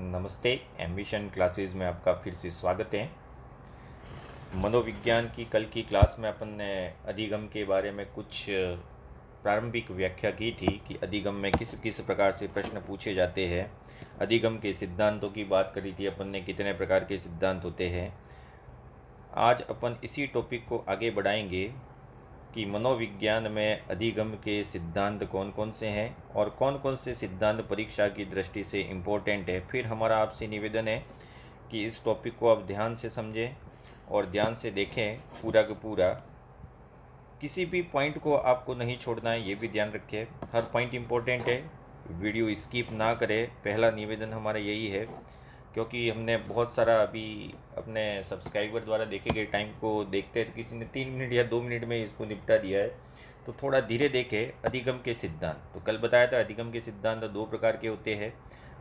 नमस्ते। Ambition classes में आपका फिर से स्वागत है। मनोविज्ञान की कल की क्लास में अपन ने अधिगम के बारे में कुछ प्रारंभिक व्याख्या की थी कि अधिगम में किस किस प्रकार से प्रश्न पूछे जाते हैं। अधिगम के सिद्धांतों की बात करी थी अपन ने, कितने प्रकार के सिद्धांत होते हैं। आज अपन इसी टॉपिक को आगे बढ़ाएंगे कि मनोविज्ञान में अधिगम के सिद्धांत कौन कौन से हैं और कौन कौन से सिद्धांत परीक्षा की दृष्टि से इम्पोर्टेंट है। फिर हमारा आपसे निवेदन है कि इस टॉपिक को आप ध्यान से समझें और ध्यान से देखें पूरा का पूरा। किसी भी पॉइंट को आपको नहीं छोड़ना है, ये भी ध्यान रखें। हर पॉइंट इम्पोर्टेंट है, वीडियो स्किप ना करें। पहला निवेदन हमारा यही है, क्योंकि हमने बहुत सारा अभी अपने सब्सक्राइबर द्वारा देखे गए टाइम को देखते हैं, किसी ने 3 मिनट या 2 मिनट में इसको निपटा दिया है। तो थोड़ा धीरे देखें। अधिगम के सिद्धांत तो कल बताया था, अधिगम के सिद्धांत 2 प्रकार के होते हैं।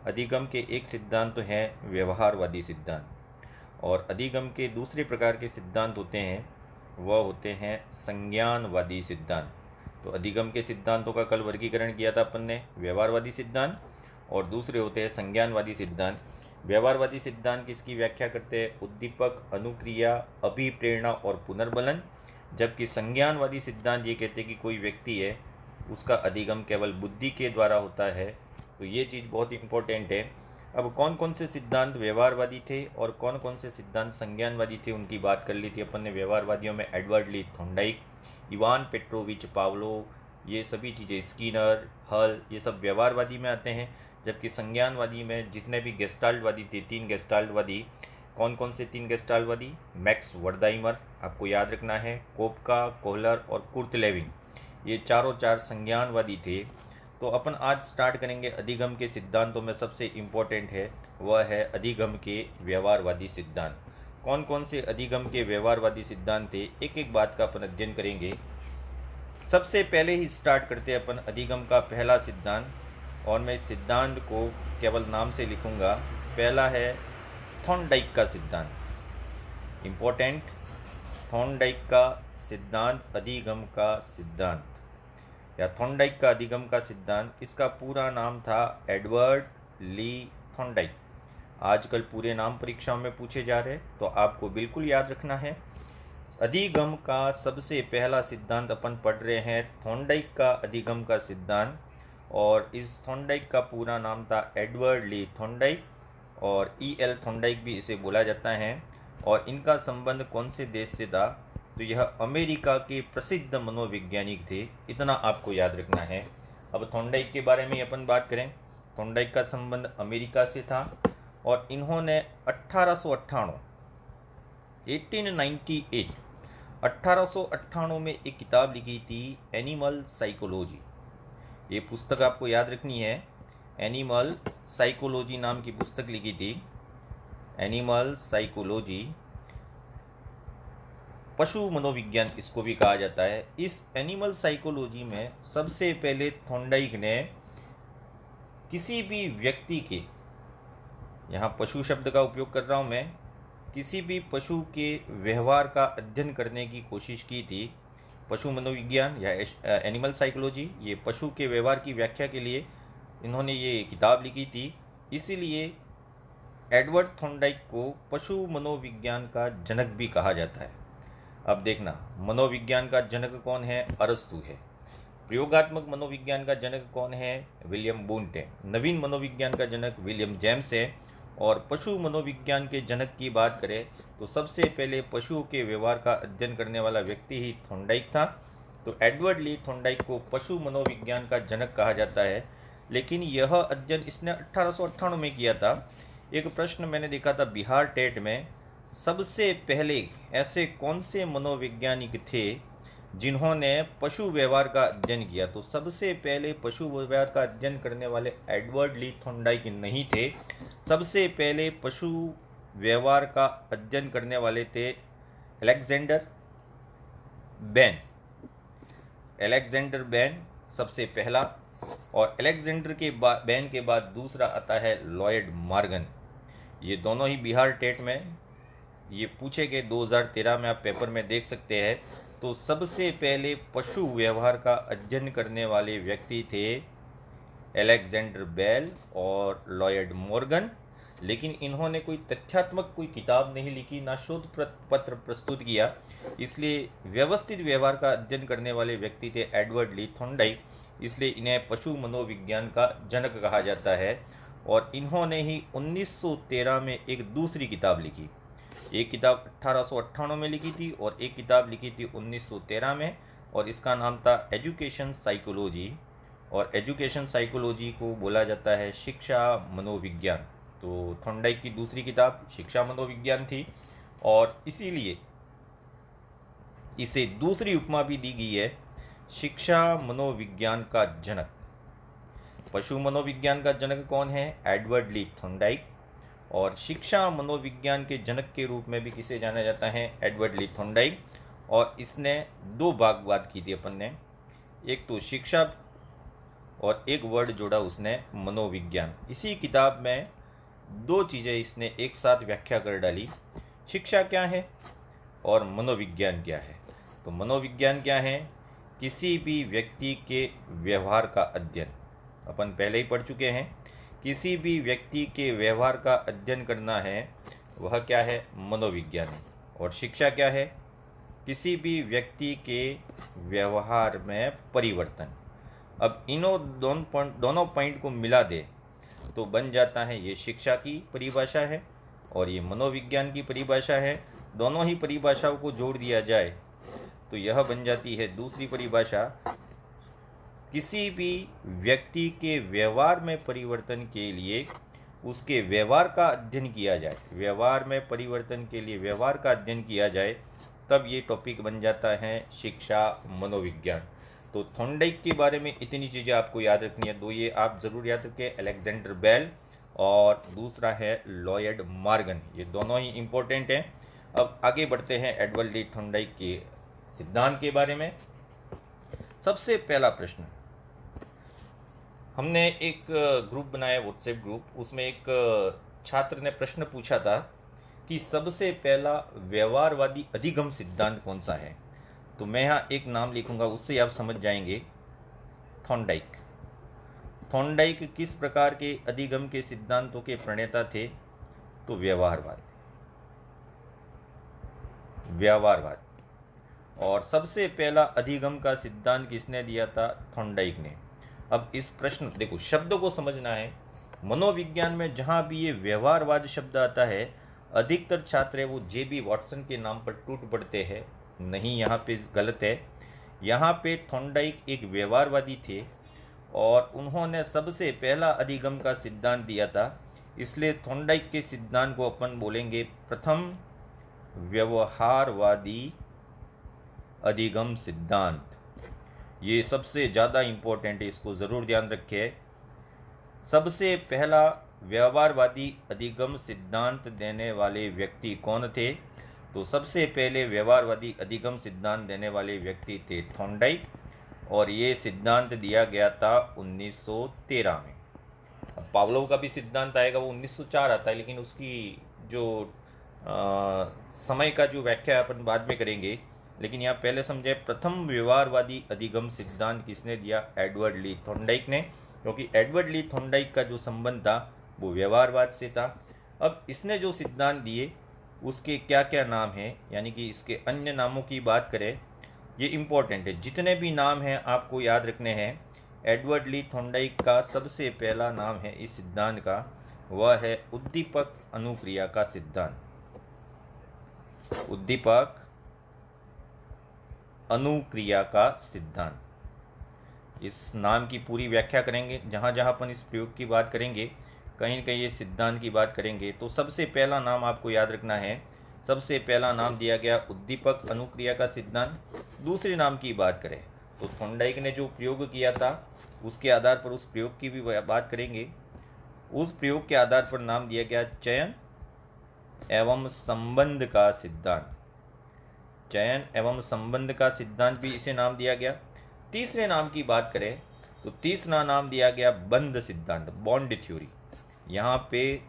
अधिगम के एक सिद्धांत तो हैं व्यवहारवादी सिद्धांत, और अधिगम के दूसरे प्रकार के सिद्धांत होते हैं वह होते हैं संज्ञानवादी सिद्धांत। तो अधिगम के सिद्धांतों का कल वर्गीकरण किया था अपन ने, व्यवहारवादी सिद्धांत और दूसरे होते हैं संज्ञानवादी सिद्धांत। व्यवहारवादी सिद्धांत किसकी व्याख्या करते हैं? उद्दीपक, अनुक्रिया, अभिप्रेरणा और पुनर्बलन। जबकि संज्ञानवादी सिद्धांत ये कहते हैं कि कोई व्यक्ति है, उसका अधिगम केवल बुद्धि के द्वारा होता है। तो ये चीज़ बहुत इंपॉर्टेंट है। अब कौन कौन से सिद्धांत व्यवहारवादी थे और कौन कौन से सिद्धांत संज्ञानवादी थे, उनकी बात कर ली थी अपन ने। व्यवहारवादियों में एडवर्ड ली थॉर्नडाइक, इवान पेट्रोविच पावलोव, ये सभी चीज़ें, स्किनर, हल, ये सब व्यवहारवादी में आते हैं। जबकि संज्ञानवादी में जितने भी गेस्टाल्टवादी थे, 3 गेस्टाल्टवादी, कौन कौन से 3 गेस्टाल्टवादी? मैक्स वर्दाइमर, आपको याद रखना है, कोपका, कोहलर और कुर्ट लेविन, ये चारों 4 संज्ञानवादी थे। तो अपन आज स्टार्ट करेंगे अधिगम के सिद्धांतों में सबसे इम्पोर्टेंट है वह है अधिगम के व्यवहारवादी सिद्धांत। कौन कौन से अधिगम के व्यवहारवादी सिद्धांत थे, एक एक बात का अपन अध्ययन करेंगे। सबसे पहले ही स्टार्ट करते हैं अपन अधिगम का पहला सिद्धांत, और मैं इस सिद्धांत को केवल नाम से लिखूंगा। पहला है थॉर्नडाइक का सिद्धांत, इम्पोर्टेंट, थॉर्नडाइक का सिद्धांत, अधिगम का सिद्धांत या थॉर्नडाइक का अधिगम का सिद्धांत। इसका पूरा नाम था एडवर्ड ली थॉर्नडाइक। आजकल पूरे नाम परीक्षाओं में पूछे जा रहे हैं, तो आपको बिल्कुल याद रखना है। अधिगम का सबसे पहला सिद्धांत अपन पढ़ रहे हैं, थॉर्नडाइक का अधिगम का सिद्धांत, और इस थॉर्नडाइक का पूरा नाम था एडवर्ड ली थॉर्नडाइक, और E.L. थॉर्नडाइक भी इसे बोला जाता है। और इनका संबंध कौन से देश से था? तो यह अमेरिका के प्रसिद्ध मनोवैज्ञानिक थे, इतना आपको याद रखना है। अब थॉर्नडाइक के बारे में अपन बात करें, थॉर्नडाइक का संबंध अमेरिका से था, और इन्होंने 1898 में एक किताब लिखी थी, एनिमल साइकोलॉजी। ये पुस्तक आपको याद रखनी है, एनिमल साइकोलॉजी नाम की पुस्तक लिखी थी, एनिमल साइकोलॉजी, पशु मनोविज्ञान इसको भी कहा जाता है। इस एनिमल साइकोलॉजी में सबसे पहले थॉर्नडाइक ने किसी भी व्यक्ति के, यहाँ पशु शब्द का उपयोग कर रहा हूँ मैं, किसी भी पशु के व्यवहार का अध्ययन करने की कोशिश की थी। पशु मनोविज्ञान या एनिमल साइकोलॉजी, ये पशु के व्यवहार की व्याख्या के लिए इन्होंने ये किताब लिखी थी। इसीलिए एडवर्ड थॉर्नडाइक को पशु मनोविज्ञान का जनक भी कहा जाता है। अब देखना, मनोविज्ञान का जनक कौन है? अरस्तु है। प्रयोगात्मक मनोविज्ञान का जनक कौन है? विलियम वुंट है। नवीन मनोविज्ञान का जनक विलियम जेम्स है। और पशु मनोविज्ञान के जनक की बात करें तो सबसे पहले पशुओं के व्यवहार का अध्ययन करने वाला व्यक्ति ही थॉर्नडाइक था। तो एडवर्ड ली थॉर्नडाइक को पशु मनोविज्ञान का जनक कहा जाता है। लेकिन यह अध्ययन इसने 1898 में किया था। एक प्रश्न मैंने देखा था बिहार टेट में, सबसे पहले ऐसे कौन से मनोवैज्ञानिक थे जिन्होंने पशु व्यवहार का अध्ययन किया? तो सबसे पहले पशु व्यवहार का अध्ययन करने वाले एडवर्ड ली थॉर्नडाइक नहीं थे। सबसे पहले पशु व्यवहार का अध्ययन करने वाले थे अलेक्जेंडर बैन। अलेक्जेंडर बैन सबसे पहला, और अलेक्जेंडर के बैन के बाद दूसरा आता है लॉयड मॉर्गन। ये दोनों ही बिहार टेट में ये पूछे गए, 2013 में आप पेपर में देख सकते हैं। तो सबसे पहले पशु व्यवहार का अध्ययन करने वाले व्यक्ति थे अलेक्जेंडर बेल और लॉयड मॉर्गन। लेकिन इन्होंने कोई तथ्यात्मक कोई किताब नहीं लिखी, ना शोध पत्र प्रस्तुत किया। इसलिए व्यवस्थित व्यवहार का अध्ययन करने वाले व्यक्ति थे एडवर्ड ली थॉर्नडाइक, इसलिए इन्हें पशु मनोविज्ञान का जनक कहा जाता है। और इन्होंने ही 1913 में एक दूसरी किताब लिखी। एक किताब 1898 में लिखी थी और एक किताब लिखी थी 1913 में, और इसका नाम था एजुकेशन साइकोलॉजी। और एजुकेशन साइकोलॉजी को बोला जाता है शिक्षा मनोविज्ञान। तो थॉर्नडाइक की दूसरी किताब शिक्षा मनोविज्ञान थी, और इसीलिए इसे दूसरी उपमा भी दी गई है, शिक्षा मनोविज्ञान का जनक। पशु मनोविज्ञान का जनक कौन है? एडवर्ड ली थॉर्नडाइक। और शिक्षा मनोविज्ञान के जनक के रूप में भी किसे जाना जाता है? एडवर्ड ली थॉर्नडाइक। और इसने दो भाग बात की थी अपन ने, एक तो शिक्षा और एक वर्ड जोड़ा उसने मनोविज्ञान। इसी किताब में दो चीज़ें इसने एक साथ व्याख्या कर डाली, शिक्षा क्या है और मनोविज्ञान क्या है। तो मनोविज्ञान क्या है? किसी भी व्यक्ति के व्यवहार का अध्ययन, अपन पहले ही पढ़ चुके हैं, किसी भी व्यक्ति के व्यवहार का अध्ययन करना है, वह क्या है? मनोविज्ञान है। और शिक्षा क्या है? किसी भी व्यक्ति के व्यवहार में परिवर्तन। अब इन्हों दोनों पॉइंट को मिला दे तो बन जाता है ये शिक्षा की परिभाषा है और ये मनोविज्ञान की परिभाषा है। दोनों ही परिभाषाओं को जोड़ दिया जाए तो यह बन जाती है दूसरी परिभाषा, किसी भी व्यक्ति के व्यवहार में परिवर्तन के लिए उसके व्यवहार का अध्ययन किया जाए, व्यवहार में परिवर्तन के लिए व्यवहार का अध्ययन किया जाए, तब ये टॉपिक बन जाता है शिक्षा मनोविज्ञान। तो थॉर्नडाइक के बारे में इतनी चीज़ें आपको याद रखनी है, दो ये आप ज़रूर याद रखें, अलेक्जेंडर बेल और दूसरा है लॉयड मॉर्गन, ये दोनों ही इम्पोर्टेंट हैं। अब आगे बढ़ते हैं एडवर्ड ली थॉर्नडाइक के सिद्धांत के बारे में। सबसे पहला प्रश्न, हमने एक ग्रुप बनाया व्हाट्सएप ग्रुप, उसमें एक छात्र ने प्रश्न पूछा था कि सबसे पहला व्यवहारवादी अधिगम सिद्धांत कौन सा है। तो मैं यहाँ एक नाम लिखूंगा, उससे आप समझ जाएंगे, थॉर्नडाइक। थॉर्नडाइक किस प्रकार के अधिगम के सिद्धांतों के प्रणेता थे? तो व्यवहारवाद। और सबसे पहला अधिगम का सिद्धांत किसने दिया था? थॉर्नडाइक ने। अब इस प्रश्न देखो, शब्दों को समझना है। मनोविज्ञान में जहाँ भी ये व्यवहारवाद शब्द आता है, अधिकतर छात्र वो जे.बी. वाटसन के नाम पर टूट पड़ते हैं। नहीं, यहाँ पे गलत है। यहाँ पे थॉर्नडाइक एक व्यवहारवादी थे और उन्होंने सबसे पहला अधिगम का सिद्धांत दिया था, इसलिए थॉर्नडाइक के सिद्धांत को अपन बोलेंगे प्रथम व्यवहारवादी अधिगम सिद्धांत। ये सबसे ज़्यादा इम्पोर्टेंट है, इसको ज़रूर ध्यान रखें। सबसे पहला व्यवहारवादी अधिगम सिद्धांत देने वाले व्यक्ति कौन थे? तो सबसे पहले व्यवहारवादी अधिगम सिद्धांत देने वाले व्यक्ति थे थॉर्नडाइक, और ये सिद्धांत दिया गया था 1913 में। अब पावलोव का भी सिद्धांत आएगा, वो 1904 आता है, लेकिन उसकी जो समय का जो व्याख्या अपन बाद में करेंगे। लेकिन यहाँ पहले समझे, प्रथम व्यवहारवादी अधिगम सिद्धांत किसने दिया? एडवर्ड ली थॉर्नडाइक ने, क्योंकि एडवर्ड ली थॉर्नडाइक का जो संबंध था वो व्यवहारवाद से था। अब इसने जो सिद्धांत दिए उसके क्या क्या नाम हैं, यानी कि इसके अन्य नामों की बात करें, ये इम्पोर्टेंट है। जितने भी नाम हैं आपको याद रखने हैं। एडवर्ड ली थॉर्नडाइक का सबसे पहला नाम है इस सिद्धांत का, वह है उद्दीपक अनुक्रिया का सिद्धांत। उद्दीपक अनुक्रिया का सिद्धांत, इस नाम की पूरी व्याख्या करेंगे। जहाँ जहाँ अपन इस प्रयोग की बात करेंगे, कहीं न कहीं ये सिद्धांत की बात करेंगे। तो सबसे पहला नाम आपको याद रखना है, सबसे पहला नाम दिया गया उद्दीपक अनुक्रिया का सिद्धांत। दूसरे नाम की बात करें तो थॉर्नडाइक ने जो प्रयोग किया था उसके आधार पर उस प्रयोग की भी बात करेंगे। उस प्रयोग के आधार पर नाम दिया गया चयन एवं संबंध का सिद्धांत। चयन एवं संबंध का सिद्धांत भी इसे नाम दिया गया। तीसरे नाम की बात करें तो तीसरा नाम दिया गया बंध सिद्धांत, बॉन्ड थ्योरी। यहाँ पे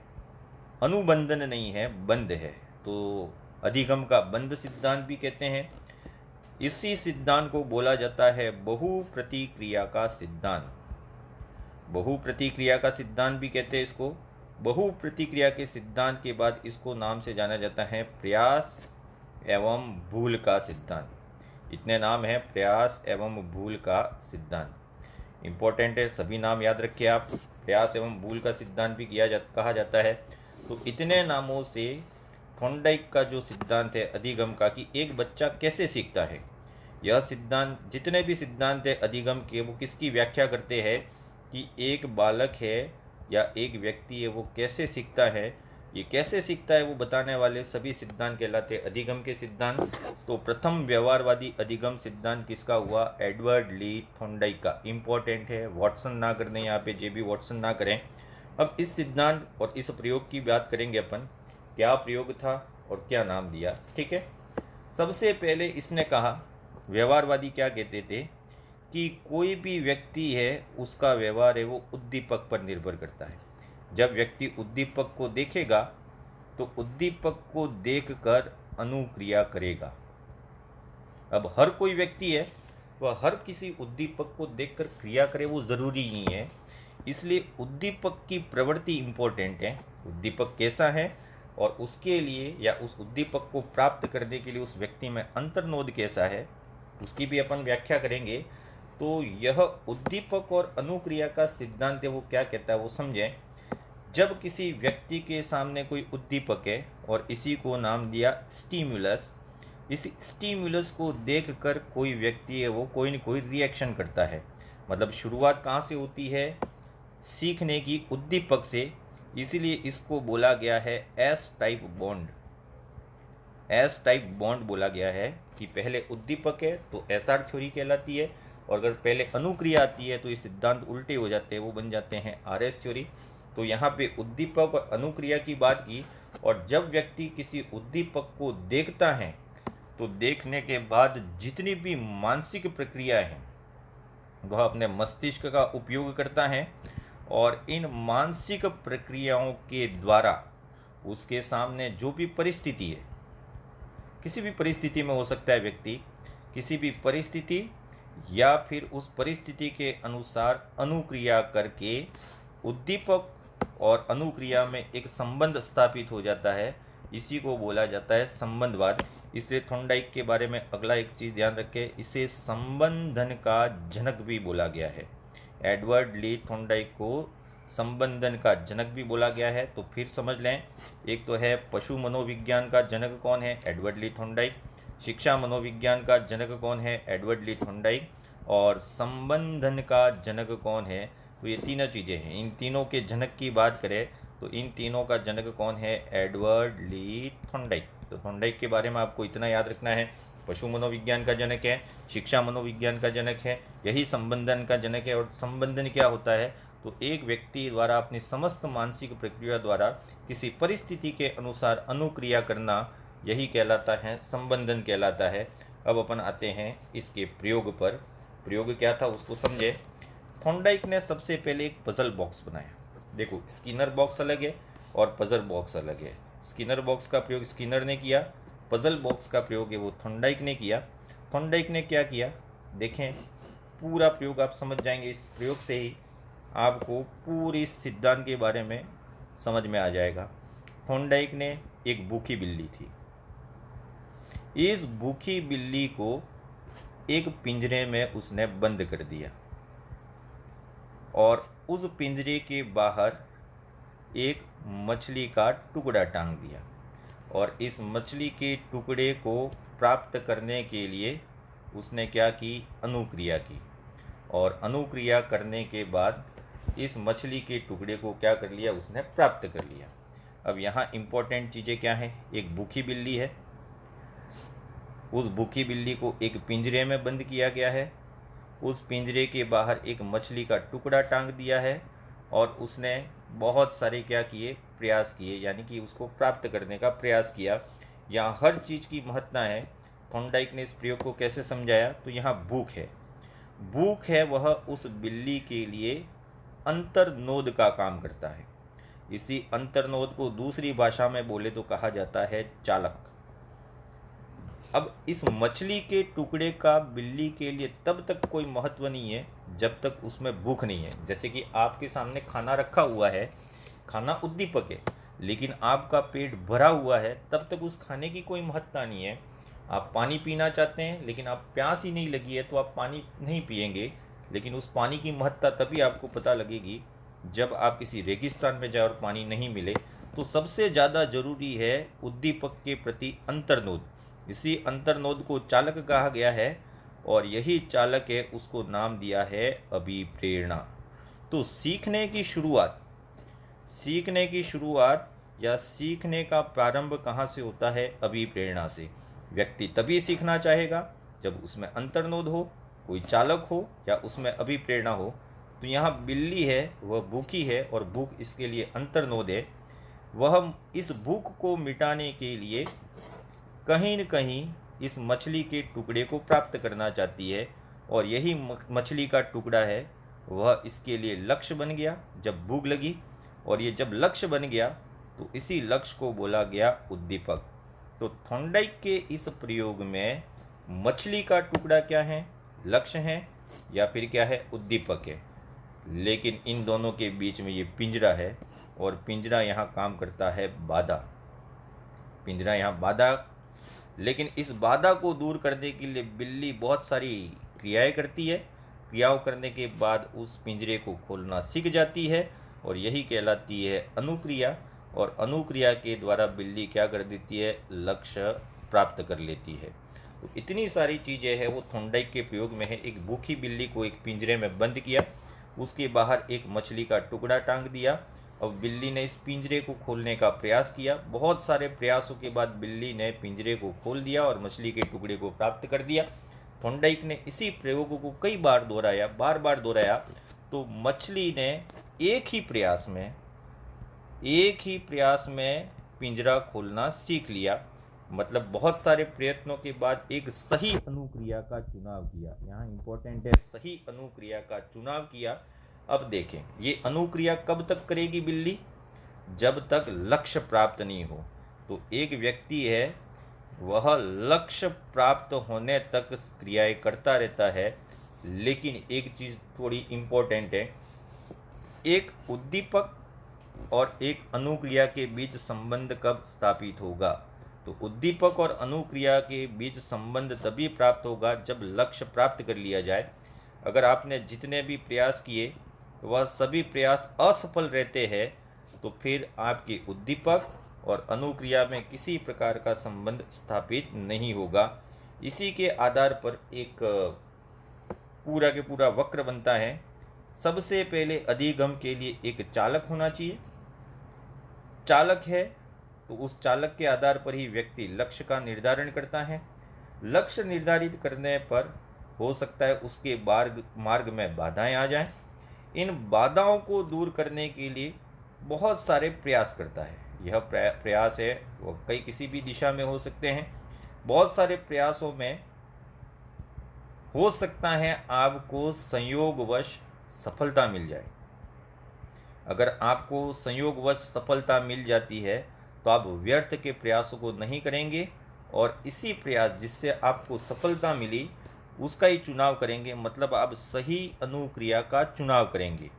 अनुबंधन नहीं है, बंध है, तो अधिगम का बंध सिद्धांत भी कहते हैं। इसी सिद्धांत को बोला जाता है बहुप्रतिक्रिया का सिद्धांत। बहुप्रतिक्रिया का सिद्धांत भी कहते हैं इसको, बहु प्रतिक्रिया के सिद्धांत के बाद इसको नाम से जाना जाता है प्रयास एवं भूल का सिद्धांत। इतने नाम है प्रयास एवं भूल का सिद्धांत। इम्पोर्टेंट है, सभी नाम याद रखिए आप। प्रयास एवं भूल का सिद्धांत भी कहा जाता है। तो इतने नामों से थॉर्नडाइक का जो सिद्धांत है अधिगम का, कि एक बच्चा कैसे सीखता है, यह सिद्धांत, जितने भी सिद्धांत है अधिगम के, वो किसकी व्याख्या करते हैं कि एक बालक है या एक व्यक्ति है वो कैसे सीखता है। ये कैसे सीखता है वो बताने वाले सभी सिद्धांत कहलाते हैं अधिगम के सिद्धांत। तो प्रथम व्यवहारवादी अधिगम सिद्धांत किसका हुआ? एडवर्ड ली थॉर्नडाइक का। इम्पोर्टेंट है, वॉटसन ना करने, यहाँ पे जे बी वॉटसन ना करें। अब इस सिद्धांत और इस प्रयोग की बात करेंगे अपन, क्या प्रयोग था और क्या नाम दिया। ठीक है, सबसे पहले इसने कहा, व्यवहारवादी क्या कहते थे कि कोई भी व्यक्ति है उसका व्यवहार है वो उद्दीपक पर निर्भर करता है। जब व्यक्ति उद्दीपक को देखेगा तो उद्दीपक को देखकर अनुक्रिया करेगा। अब हर कोई व्यक्ति है वह हर किसी उद्दीपक को देखकर क्रिया करे वो ज़रूरी नहीं है, इसलिए उद्दीपक की प्रवृत्ति इम्पोर्टेंट है। उद्दीपक कैसा है और उसके लिए या उस उद्दीपक को प्राप्त करने के लिए उस व्यक्ति में अंतर्नोद कैसा है, उसकी भी अपन व्याख्या करेंगे। तो यह उद्दीपक और अनुक्रिया का सिद्धांत है वो क्या कहता है वो समझें। जब किसी व्यक्ति के सामने कोई उद्दीपक है और इसी को नाम दिया स्टिमुलस, इस स्टिमुलस को देखकर कोई व्यक्ति है वो कोई न कोई रिएक्शन करता है। मतलब शुरुआत कहाँ से होती है? सीखने की उद्दीपक से। इसीलिए इसको बोला गया है S type bond. S type bond बोला गया है कि पहले उद्दीपक है तो एसआर थ्योरी कहलाती है, और अगर पहले अनुक्रिया आती है तो ये सिद्धांत उल्टे हो जाते हैं, वो बन जाते हैं आरएस थ्योरी। तो यहाँ पे उद्दीपक और अनुक्रिया की बात की, और जब व्यक्ति किसी उद्दीपक को देखता है तो देखने के बाद जितनी भी मानसिक प्रक्रियाएं हैं वह अपने मस्तिष्क का उपयोग करता है, और इन मानसिक प्रक्रियाओं के द्वारा उसके सामने जो भी परिस्थिति है, किसी भी परिस्थिति में हो सकता है व्यक्ति, किसी भी परिस्थिति या फिर उस परिस्थिति के अनुसार अनुक्रिया करके उद्दीपक और अनुक्रिया में एक संबंध स्थापित हो जाता है। इसी को बोला जाता है संबंधवाद। इसलिए थॉर्नडाइक के बारे में अगला एक चीज़ ध्यान रखें, इसे संबंधन का जनक भी बोला गया है। एडवर्ड ली थॉर्नडाइक को संबंधन का जनक भी बोला गया है। तो फिर समझ लें, एक तो है पशु मनोविज्ञान का जनक कौन है? एडवर्ड ली थॉर्नडाइक। शिक्षा मनोविज्ञान का जनक कौन है? एडवर्ड ली थॉर्नडाइक। और संबंधन का जनक कौन है? तो ये तीनों चीज़ें हैं। इन तीनों के जनक की बात करें तो इन तीनों का जनक कौन है? एडवर्ड ली थॉर्नडाइक। तो थॉर्नडाइक के बारे में आपको इतना याद रखना है, पशु मनोविज्ञान का जनक है, शिक्षा मनोविज्ञान का जनक है, यही संबंधन का जनक है। और संबंधन क्या होता है? तो एक व्यक्ति द्वारा अपनी समस्त मानसिक प्रक्रिया द्वारा किसी परिस्थिति के अनुसार अनुक्रिया करना, यही कहलाता है संबंधन कहलाता है। अब अपन आते हैं इसके प्रयोग पर। प्रयोग क्या था उसको समझे। थॉर्नडाइक ने सबसे पहले एक पजल बॉक्स बनाया। देखो, स्किनर बॉक्स अलग है और पजल बॉक्स अलग है। स्किनर बॉक्स का प्रयोग स्किनर ने किया, पजल बॉक्स का प्रयोग है वो थॉर्नडाइक ने किया। थॉर्नडाइक ने क्या किया देखें, पूरा प्रयोग आप समझ जाएंगे। इस प्रयोग से ही आपको पूरी सिद्धांत के बारे में समझ में आ जाएगा। थॉर्नडाइक ने एक भूखी बिल्ली थी। इस भूखी बिल्ली को एक पिंजरे में उसने बंद कर दिया और उस पिंजरे के बाहर एक मछली का टुकड़ा टांग दिया, और इस मछली के टुकड़े को प्राप्त करने के लिए उसने क्या की? अनुक्रिया की। और अनुक्रिया करने के बाद इस मछली के टुकड़े को क्या कर लिया? उसने प्राप्त कर लिया। अब यहाँ इम्पोर्टेंट चीज़ें क्या हैं? एक भूखी बिल्ली है, उस भूखी बिल्ली को एक पिंजरे में बंद किया गया है, उस पिंजरे के बाहर एक मछली का टुकड़ा टांग दिया है, और उसने बहुत सारे क्या किए? प्रयास किए, यानी कि उसको प्राप्त करने का प्रयास किया। यहाँ हर चीज़ की महत्ता है। थॉर्नडाइक ने इस प्रयोग को कैसे समझाया? तो यहाँ भूख है, भूख है वह उस बिल्ली के लिए अंतर्नोद का काम करता है। इसी अंतर्नोद को दूसरी भाषा में बोले तो कहा जाता है चालक। अब इस मछली के टुकड़े का बिल्ली के लिए तब तक कोई महत्व नहीं है जब तक उसमें भूख नहीं है। जैसे कि आपके सामने खाना रखा हुआ है, खाना उद्दीपक है, लेकिन आपका पेट भरा हुआ है तब तक उस खाने की कोई महत्ता नहीं है। आप पानी पीना चाहते हैं लेकिन आप प्यास ही नहीं लगी है तो आप पानी नहीं पिएंगे, लेकिन उस पानी की महत्ता तभी आपको पता लगेगी जब आप किसी रेगिस्तान में जाए और पानी नहीं मिले। तो सबसे ज़्यादा जरूरी है उद्दीपक के प्रति अंतर्नोद। इसी अंतर्नोद को चालक कहा गया है और यही चालक है, उसको नाम दिया है अभिप्रेरणा। तो सीखने की शुरुआत या सीखने का प्रारंभ कहाँ से होता है? अभिप्रेरणा से। व्यक्ति तभी सीखना चाहेगा जब उसमें अंतर्नोद हो, कोई चालक हो या उसमें अभिप्रेरणा हो। तो यहाँ बिल्ली है, वह भूखी है और भूख इसके लिए अंतर्नोद है। वह इस भूख को मिटाने के लिए कहीं न कहीं इस मछली के टुकड़े को प्राप्त करना चाहती है और यही मछली का टुकड़ा है, वह इसके लिए लक्ष्य बन गया जब भूख लगी। और ये जब लक्ष्य बन गया तो इसी लक्ष्य को बोला गया उद्दीपक। तो थॉर्नडाइक के इस प्रयोग में मछली का टुकड़ा क्या है? लक्ष्य है या फिर क्या है? उद्दीपक है। लेकिन इन दोनों के बीच में ये पिंजरा है और पिंजरा यहाँ काम करता है बाधा। पिंजरा यहाँ बाधा, लेकिन इस बाधा को दूर करने के लिए बिल्ली बहुत सारी क्रियाएं करती है। क्रियाओं करने के बाद उस पिंजरे को खोलना सीख जाती है और यही कहलाती है अनुक्रिया। और अनुक्रिया के द्वारा बिल्ली क्या कर देती है? लक्ष्य प्राप्त कर लेती है। तो इतनी सारी चीज़ें हैं वो थॉर्नडाइक के प्रयोग में है। एक भूखी बिल्ली को एक पिंजरे में बंद किया, उसके बाहर एक मछली का टुकड़ा टांग दिया। अब बिल्ली ने इस पिंजरे को खोलने का प्रयास किया। बहुत सारे प्रयासों के बाद बिल्ली ने पिंजरे को खोल दिया और मछली के टुकड़े को प्राप्त कर दिया। थॉर्नडाइक ने इसी प्रयोग को कई बार दोहराया, बार बार दोहराया। तो मछली ने एक ही प्रयास में पिंजरा खोलना सीख लिया। मतलब बहुत सारे प्रयत्नों के बाद एक सही अनुक्रिया का चुनाव किया। यहाँ इंपॉर्टेंट है, सही अनुक्रिया का चुनाव किया। अब देखें, ये अनुक्रिया कब तक करेगी बिल्ली? जब तक लक्ष्य प्राप्त नहीं हो। तो एक व्यक्ति है, वह लक्ष्य प्राप्त होने तक क्रियाएं करता रहता है, लेकिन एक चीज़ थोड़ी इम्पोर्टेंट है, एक उद्दीपक और एक अनुक्रिया के बीच संबंध कब स्थापित होगा? तो उद्दीपक और अनुक्रिया के बीच संबंध तभी प्राप्त होगा जब लक्ष्य प्राप्त कर लिया जाए। अगर आपने जितने भी प्रयास किए वह सभी प्रयास असफल रहते हैं तो फिर आपके उद्दीपक और अनुक्रिया में किसी प्रकार का संबंध स्थापित नहीं होगा। इसी के आधार पर एक पूरा के पूरा वक्र बनता है। सबसे पहले अधिगम के लिए एक चालक होना चाहिए। चालक है तो उस चालक के आधार पर ही व्यक्ति लक्ष्य का निर्धारण करता है। लक्ष्य निर्धारित करने पर हो सकता है उसके मार्ग में बाधाएं आ जाएं। इन बाधाओं को दूर करने के लिए बहुत सारे प्रयास करता है। यह प्रयास है वो किसी भी दिशा में हो सकते हैं। बहुत सारे प्रयासों में हो सकता है आपको संयोगवश सफलता मिल जाए। अगर आपको संयोगवश सफलता मिल जाती है तो आप व्यर्थ के प्रयासों को नहीं करेंगे और इसी प्रयास जिससे आपको सफलता मिली उसका ही चुनाव करेंगे। मतलब आप सही अनुक्रिया का चुनाव करेंगे,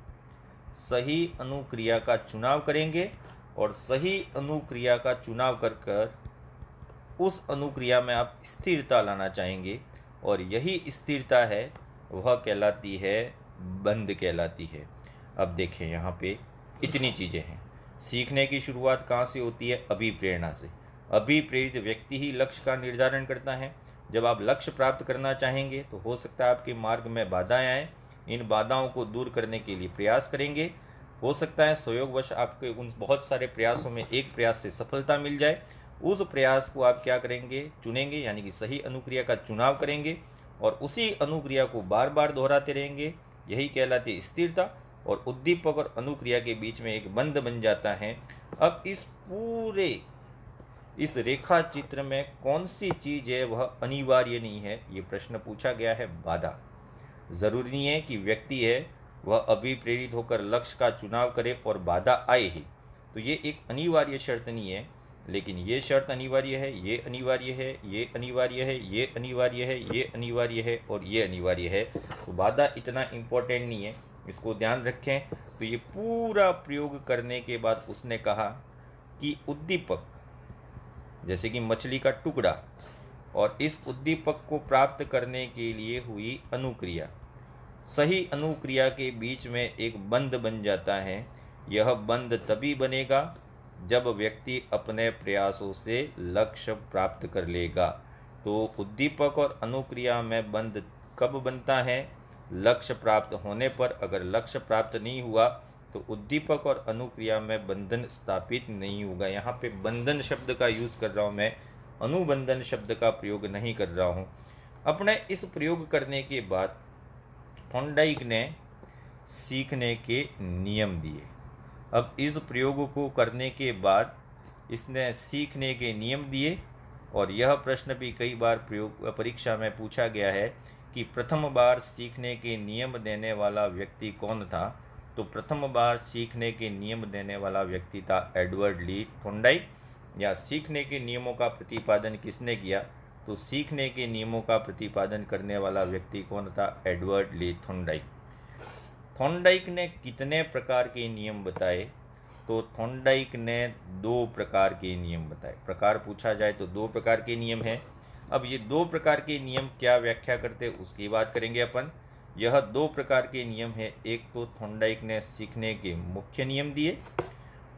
सही अनुक्रिया का चुनाव करेंगे और सही अनुक्रिया का चुनाव कर उस अनुक्रिया में आप स्थिरता लाना चाहेंगे और यही स्थिरता है वह कहलाती है बंध कहलाती है। अब देखें यहाँ पे इतनी चीज़ें हैं। सीखने की शुरुआत कहाँ से होती है? अभिप्रेरणा से। अभिप्रेरित व्यक्ति ही लक्ष्य का निर्धारण करता है। जब आप लक्ष्य प्राप्त करना चाहेंगे तो हो सकता है आपके मार्ग में बाधाएं आएँ। इन बाधाओं को दूर करने के लिए प्रयास करेंगे। हो सकता है संयोगवश आपके उन बहुत सारे प्रयासों में एक प्रयास से सफलता मिल जाए। उस प्रयास को आप क्या करेंगे? चुनेंगे, यानी कि सही अनुक्रिया का चुनाव करेंगे और उसी अनुक्रिया को बार बार दोहराते रहेंगे। यही कहलाती है स्थिरता। और उद्दीपक और अनुक्रिया के बीच में एक बंध बन जाता है। अब इस रेखा चित्र में कौन सी चीज़ है वह अनिवार्य नहीं है, ये प्रश्न पूछा गया है। बाधा। ज़रूरी नहीं है कि व्यक्ति है वह अभिप्रेरित होकर लक्ष्य का चुनाव करे और बाधा आए ही। तो ये एक अनिवार्य शर्त नहीं है, लेकिन ये शर्त अनिवार्य है, ये अनिवार्य है, ये अनिवार्य है, ये अनिवार्य है, ये अनिवार्य है और ये अनिवार्य है। तो बाधा इतना इम्पोर्टेंट नहीं है, इसको ध्यान रखें। तो ये पूरा प्रयोग करने के बाद उसने कहा कि उद्दीपक, जैसे कि मछली का टुकड़ा, और इस उद्दीपक को प्राप्त करने के लिए हुई अनुक्रिया, सही अनुक्रिया के बीच में एक बंध बन जाता है। यह बंध तभी बनेगा जब व्यक्ति अपने प्रयासों से लक्ष्य प्राप्त कर लेगा। तो उद्दीपक और अनुक्रिया में बंध कब बनता है? लक्ष्य प्राप्त होने पर। अगर लक्ष्य प्राप्त नहीं हुआ तो उद्दीपक और अनुक्रिया में बंधन स्थापित नहीं होगा। यहाँ पे बंधन शब्द का यूज़ कर रहा हूँ मैं, अनुबंधन शब्द का प्रयोग नहीं कर रहा हूँ। अपने इस प्रयोग करने के बाद थॉर्नडाइक ने सीखने के नियम दिए। अब इस प्रयोग को करने के बाद इसने सीखने के नियम दिए, और यह प्रश्न भी कई बार परीक्षा में पूछा गया है कि प्रथम बार सीखने के नियम देने वाला व्यक्ति कौन था। तो प्रथम बार सीखने के नियम देने वाला व्यक्ति था एडवर्ड ली थॉर्नडाइक। या सीखने के नियमों का प्रतिपादन किसने किया? तो सीखने के नियमों का प्रतिपादन करने वाला व्यक्ति कौन था? एडवर्ड ली थॉर्नडाइक। थॉर्नडाइक ने कितने प्रकार के नियम बताए? तो थॉर्नडाइक ने 2 प्रकार के नियम बताए। प्रकार पूछा जाए तो 2 प्रकार के नियम हैं। अब ये 2 प्रकार के नियम क्या व्याख्या करते उसकी बात करेंगे अपन। यह 2 प्रकार के नियम है। एक तो थॉर्नडाइक ने सीखने के मुख्य नियम दिए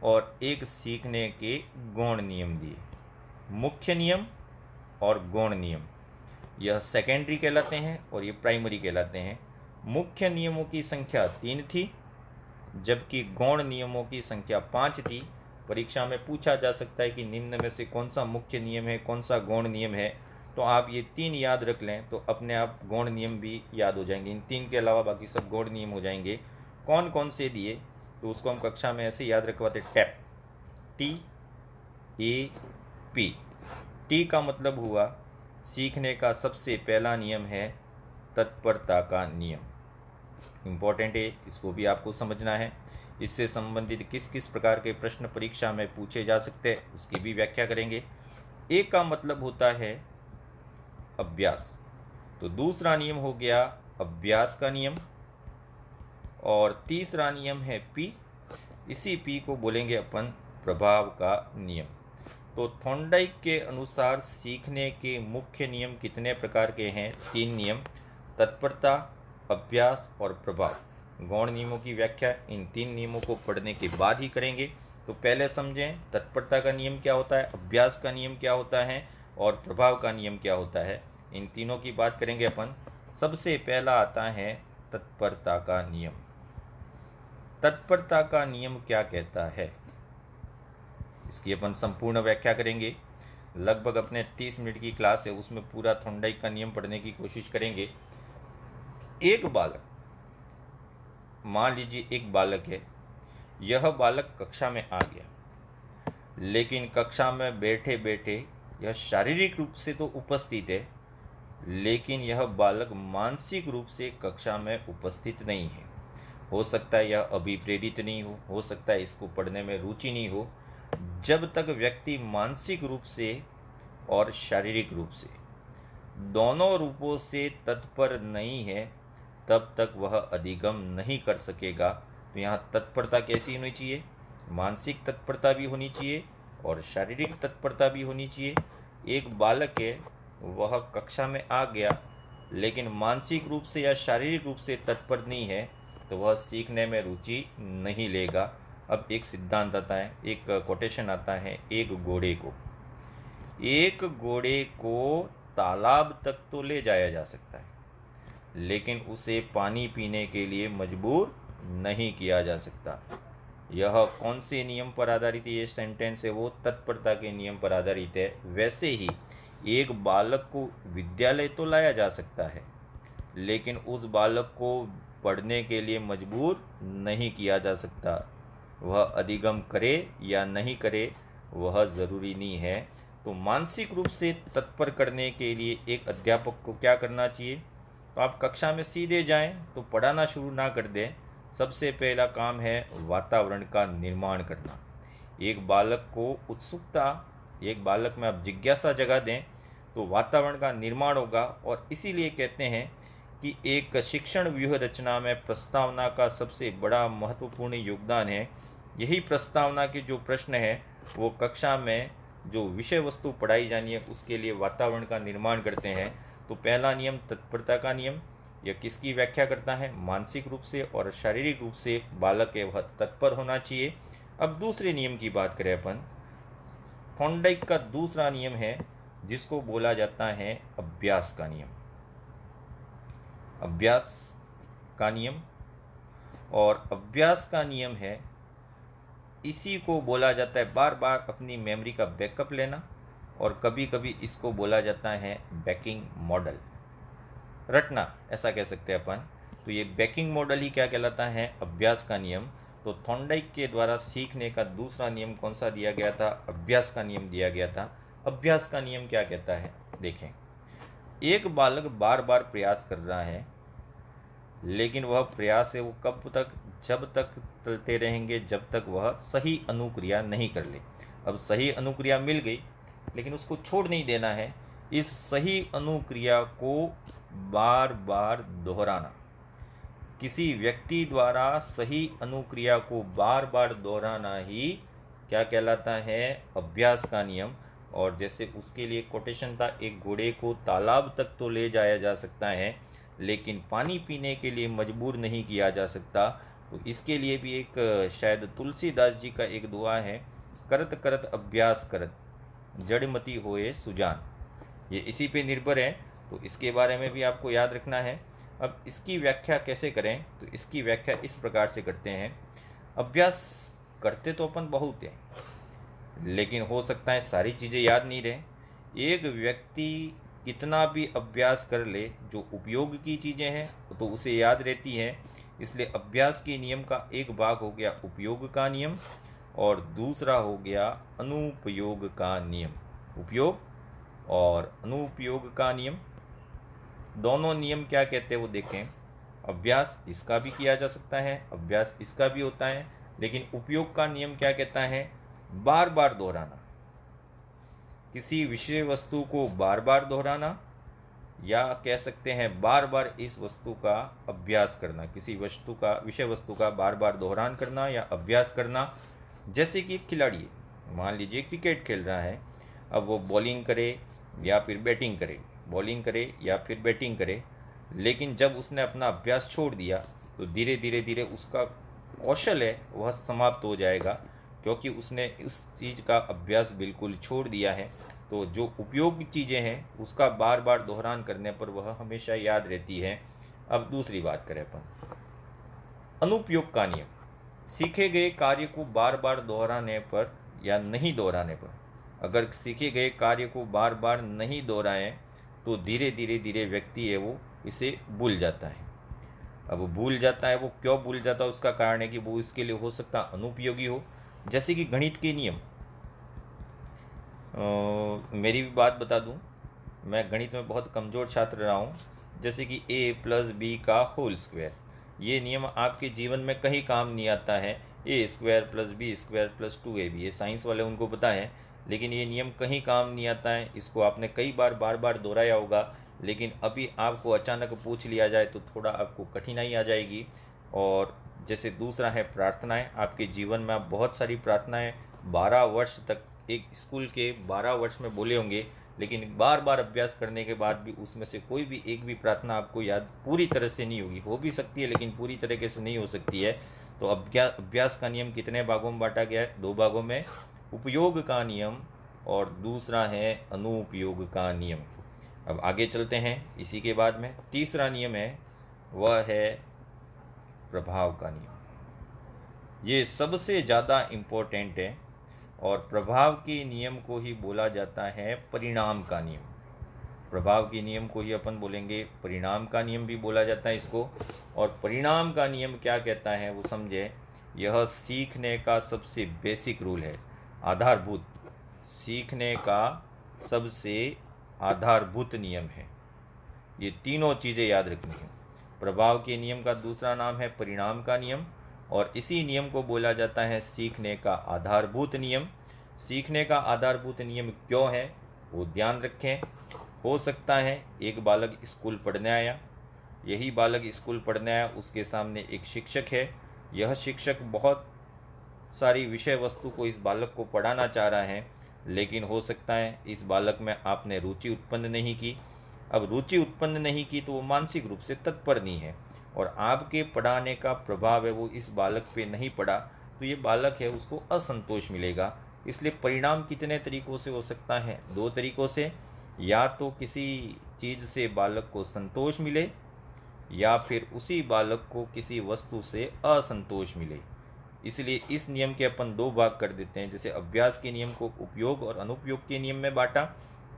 और एक सीखने के गौण नियम दिए। मुख्य नियम और गौण नियम यह सेकेंडरी कहलाते हैं और ये प्राइमरी कहलाते हैं। मुख्य नियमों की संख्या 3 थी, जबकि गौण नियमों की संख्या 5 थी। परीक्षा में पूछा जा सकता है कि निम्न में से कौन सा मुख्य नियम है, कौन सा गौण नियम है। तो आप ये 3 याद रख लें तो अपने आप गौण नियम भी याद हो जाएंगे। इन 3 के अलावा बाकी सब गौण नियम हो जाएंगे। कौन कौन से दिए तो उसको हम कक्षा में ऐसे याद रखवाते, टैप, TAP। टी का मतलब हुआ सीखने का सबसे पहला नियम है तत्परता का नियम। इम्पोर्टेंट है, इसको भी आपको समझना है। इससे संबंधित किस किस प्रकार के प्रश्न परीक्षा में पूछे जा सकते हैं उसकी भी व्याख्या करेंगे। ए का मतलब होता है अभ्यास, तो दूसरा नियम हो गया अभ्यास का नियम, और तीसरा नियम है पी। इसी पी को बोलेंगे अपन प्रभाव का नियम। तो थॉर्नडाइक के अनुसार सीखने के मुख्य नियम कितने प्रकार के हैं? 3 नियम, तत्परता, अभ्यास और प्रभाव। गौण नियमों की व्याख्या इन 3 नियमों को पढ़ने के बाद ही करेंगे। तो पहले समझें तत्परता का नियम क्या होता है, अभ्यास का नियम क्या होता है और प्रभाव का नियम क्या होता है। इन तीनों की बात करेंगे अपन। सबसे पहला आता है तत्परता का नियम। तत्परता का नियम क्या कहता है, इसकी अपन संपूर्ण व्याख्या करेंगे। लगभग अपने 30 मिनट की क्लास है, उसमें पूरा थॉर्नडाइक का नियम पढ़ने की कोशिश करेंगे। एक बालक, मान लीजिए एक बालक है, यह बालक कक्षा में आ गया, लेकिन कक्षा में बैठे बैठे यह शारीरिक रूप से तो उपस्थित है, लेकिन यह बालक मानसिक रूप से कक्षा में उपस्थित नहीं है। हो सकता है यह अभी प्रेरित नहीं हो सकता है इसको पढ़ने में रुचि नहीं हो। जब तक व्यक्ति मानसिक रूप से और शारीरिक रूप से दोनों रूपों से तत्पर नहीं है, तब तक वह अधिगम नहीं कर सकेगा। तो यहाँ तत्परता कैसी होनी चाहिए? मानसिक तत्परता भी होनी चाहिए और शारीरिक तत्परता भी होनी चाहिए। एक बालक है, वह कक्षा में आ गया, लेकिन मानसिक रूप से या शारीरिक रूप से तत्पर नहीं है, तो वह सीखने में रुचि नहीं लेगा। अब एक सिद्धांत आता है, एक कोटेशन आता है, एक घोड़े को तालाब तक तो ले जाया जा सकता है, लेकिन उसे पानी पीने के लिए मजबूर नहीं किया जा सकता। यह कौन से नियम पर आधारित ये सेंटेंस है? वो तत्परता के नियम पर आधारित है। वैसे ही एक बालक को विद्यालय तो लाया जा सकता है, लेकिन उस बालक को पढ़ने के लिए मजबूर नहीं किया जा सकता। वह अधिगम करे या नहीं करे वह ज़रूरी नहीं है। तो मानसिक रूप से तत्पर करने के लिए एक अध्यापक को क्या करना चाहिए? तो आप कक्षा में सीधे जाएं तो पढ़ाना शुरू ना कर दें। सबसे पहला काम है वातावरण का निर्माण करना। एक बालक को उत्सुकता, एक बालक में आप जिज्ञासा जगा दें तो वातावरण का निर्माण होगा। और इसीलिए कहते हैं कि एक शिक्षण व्यूह रचना में प्रस्तावना का सबसे बड़ा महत्वपूर्ण योगदान है। यही प्रस्तावना के जो प्रश्न है वो कक्षा में जो विषय वस्तु पढ़ाई जानी है उसके लिए वातावरण का निर्माण करते हैं। तो पहला नियम तत्परता का नियम, यह किसकी व्याख्या करता है? मानसिक रूप से और शारीरिक रूप से बालक है वह तत्पर होना चाहिए। अब दूसरे नियम की बात करें अपन, थॉर्नडाइक का दूसरा नियम है जिसको बोला जाता है अभ्यास का नियम। अभ्यास का नियम, और अभ्यास का नियम है, इसी को बोला जाता है बार बार अपनी मेमोरी का बैकअप लेना, और कभी कभी इसको बोला जाता है बैकिंग मॉडल, रटना ऐसा कह सकते हैं अपन। तो ये बैकिंग मॉडल ही क्या कहलाता है? अभ्यास का नियम। तो थॉर्नडाइक के द्वारा सीखने का दूसरा नियम कौन सा दिया गया था? अभ्यास का नियम दिया गया था। अभ्यास का नियम क्या कहता है देखें, एक बालक बार बार प्रयास कर रहा है, लेकिन वह प्रयास है वो कब तक? जब तक चलते रहेंगे जब तक वह सही अनुक्रिया नहीं कर ले। अब सही अनुक्रिया मिल गई लेकिन उसको छोड़ नहीं देना है। इस सही अनुक्रिया को बार बार दोहराना, किसी व्यक्ति द्वारा सही अनुक्रिया को बार बार दोहराना ही क्या कहलाता है? अभ्यास का नियम। और जैसे उसके लिए कोटेशन था, एक घोड़े को तालाब तक तो ले जाया जा सकता है लेकिन पानी पीने के लिए मजबूर नहीं किया जा सकता। तो इसके लिए भी एक शायद तुलसीदास जी का एक दुआ है, करत करत अभ्यास करत जड़मती होए सुजान, ये इसी पे निर्भर है। तो इसके बारे में भी आपको याद रखना है। अब इसकी व्याख्या कैसे करें? तो इसकी व्याख्या इस प्रकार से करते हैं, अभ्यास करते तो अपन बहुत हैं लेकिन हो सकता है सारी चीज़ें याद नहीं रहे। एक व्यक्ति कितना भी अभ्यास कर ले, जो उपयोग की चीज़ें हैं तो उसे याद रहती है। इसलिए अभ्यास के नियम का एक भाग हो गया उपयोग का नियम और दूसरा हो गया अनुपयोग का नियम। उपयोग और अनुपयोग का नियम, दोनों नियम क्या कहते हैं वो देखें। अभ्यास इसका भी किया जा सकता है, अभ्यास इसका भी होता है, लेकिन उपयोग का नियम क्या कहता है? बार बार दोहराना, किसी विषय वस्तु को बार बार दोहराना, या कह सकते हैं बार बार इस वस्तु का अभ्यास करना, किसी वस्तु का विषय वस्तु का बार बार दोहरान करना या अभ्यास करना। जैसे कि एक खिलाड़ी है, मान लीजिए क्रिकेट खेल रहा है, अब वो बॉलिंग करे या फिर बैटिंग करे, बॉलिंग करे या फिर बैटिंग करे, लेकिन जब उसने अपना अभ्यास छोड़ दिया तो धीरे धीरे धीरे उसका कौशल है वह समाप्त हो जाएगा, क्योंकि उसने उस चीज़ का अभ्यास बिल्कुल छोड़ दिया है। तो जो उपयोगी चीज़ें हैं उसका बार बार दोहरान करने पर वह हमेशा याद रहती है। अब दूसरी बात करें अपन, अनुपयोग का नियम, सीखे गए कार्य को बार बार दोहराने पर या नहीं दोहराने पर, अगर सीखे गए कार्य को बार बार नहीं दोहराएं तो धीरे धीरे धीरे व्यक्ति है वो इसे भूल जाता है। अब वो भूल जाता है, वो क्यों भूल जाता है उसका कारण है कि वो इसके लिए हो सकता अनुपयोगी हो। जैसे कि गणित के नियम, मेरी भी बात बता दूं, मैं गणित में बहुत कमज़ोर छात्र रहा हूं। जैसे कि a+b का होल स्क्वायर, ये नियम आपके जीवन में कहीं काम नहीं आता है। a² + b² + 2ab, ये साइंस वाले उनको पता है, लेकिन ये नियम कहीं काम नहीं आता है। इसको आपने कई बार बार बार दोहराया होगा, लेकिन अभी आपको अचानक पूछ लिया जाए तो थोड़ा आपको कठिनाई आ जाएगी। और जैसे दूसरा है प्रार्थनाएं, आपके जीवन में आप बहुत सारी प्रार्थनाएं 12 वर्ष तक एक स्कूल के 12 वर्ष में बोले होंगे, लेकिन बार बार अभ्यास करने के बाद भी उसमें से कोई भी एक भी प्रार्थना आपको याद पूरी तरह से नहीं होगी। हो भी सकती है लेकिन पूरी तरीके से नहीं हो सकती है। तो अभ्यास का नियम कितने भागों में बांटा गया है? 2 भागों में, उपयोग का नियम और दूसरा है अनुपयोग का नियम। अब आगे चलते हैं, इसी के बाद में तीसरा नियम है, वह है प्रभाव का नियम। ये सबसे ज़्यादा इम्पोर्टेंट है और प्रभाव के नियम को ही बोला जाता है परिणाम का नियम। प्रभाव के नियम को ही अपन बोलेंगे परिणाम का नियम भी बोला जाता है इसको। और परिणाम का नियम क्या कहता है वो समझे, यह सीखने का सबसे बेसिक रूल है, आधारभूत, सीखने का सबसे आधारभूत नियम है। ये तीनों चीज़ें याद रखनी है। प्रभाव के नियम का दूसरा नाम है परिणाम का नियम, और इसी नियम को बोला जाता है सीखने का आधारभूत नियम। सीखने का आधारभूत नियम क्यों है वो ध्यान रखें। हो सकता है एक बालक स्कूल पढ़ने आया यही बालक स्कूल पढ़ने आया, उसके सामने एक शिक्षक है, यह शिक्षक बहुत सारी विषय वस्तु को इस बालक को पढ़ाना चाह रहा है, लेकिन हो सकता है इस बालक में आपने रुचि उत्पन्न नहीं की। अब रुचि उत्पन्न नहीं की तो वो मानसिक रूप से तत्पर नहीं है, और आपके पढ़ाने का प्रभाव है वो इस बालक पे नहीं पड़ा, तो ये बालक है उसको असंतोष मिलेगा। इसलिए परिणाम कितने तरीक़ों से हो सकता है? 2 तरीक़ों से। या तो किसी चीज़ से बालक को संतोष मिले, या फिर उसी बालक को किसी वस्तु से असंतोष मिले। इसलिए इस नियम के अपन 2 भाग कर देते हैं। जैसे अभ्यास के नियम को उपयोग और अनुपयोग के नियम में बांटा,